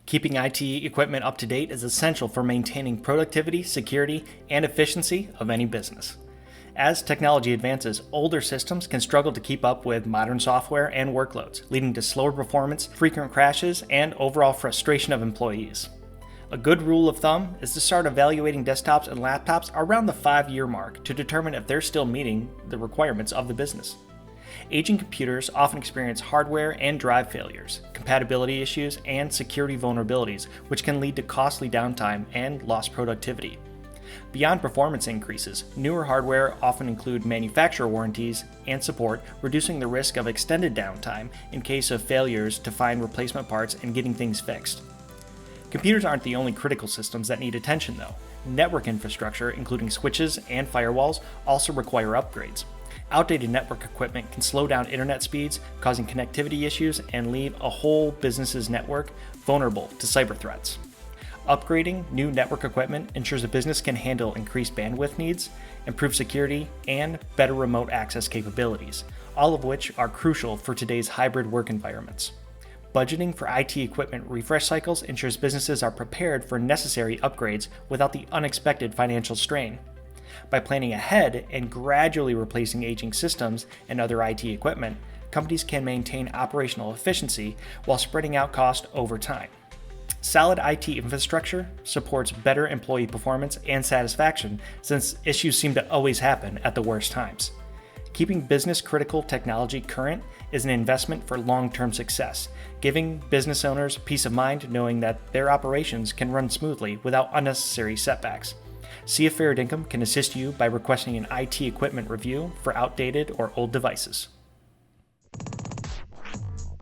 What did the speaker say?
Keeping IT equipment up to date is essential for maintaining productivity, security, and efficiency of any business. As technology advances, older systems can struggle to keep up with modern software and workloads, leading to slower performance, frequent crashes, and overall frustration of employees. A good rule of thumb is to start evaluating desktops and laptops around the 5-year mark to determine if they're still meeting the requirements of the business. Aging computers often experience hardware and drive failures, compatibility issues, and security vulnerabilities, which can lead to costly downtime and lost productivity. Beyond performance increases, newer hardware often include manufacturer warranties and support, reducing the risk of extended downtime in case of failures to find replacement parts and getting things fixed. Computers aren't the only critical systems that need attention, though. Network infrastructure, including switches and firewalls, also require upgrades. Outdated network equipment can slow down internet speeds, causing connectivity issues and leave a whole business's network vulnerable to cyber threats. Upgrading new network equipment ensures a business can handle increased bandwidth needs, improved security, and better remote access capabilities, all of which are crucial for today's hybrid work environments. Budgeting for IT equipment refresh cycles ensures businesses are prepared for necessary upgrades without the unexpected financial strain. By planning ahead and gradually replacing aging systems and other IT equipment, companies can maintain operational efficiency while spreading out cost over time. Solid IT infrastructure supports better employee performance and satisfaction, since issues seem to always happen at the worst times. Keeping business-critical technology current is an investment for long-term success, giving business owners peace of mind knowing that their operations can run smoothly without unnecessary setbacks. See if Fairdinkum can assist you by requesting an IT equipment review for outdated or old devices.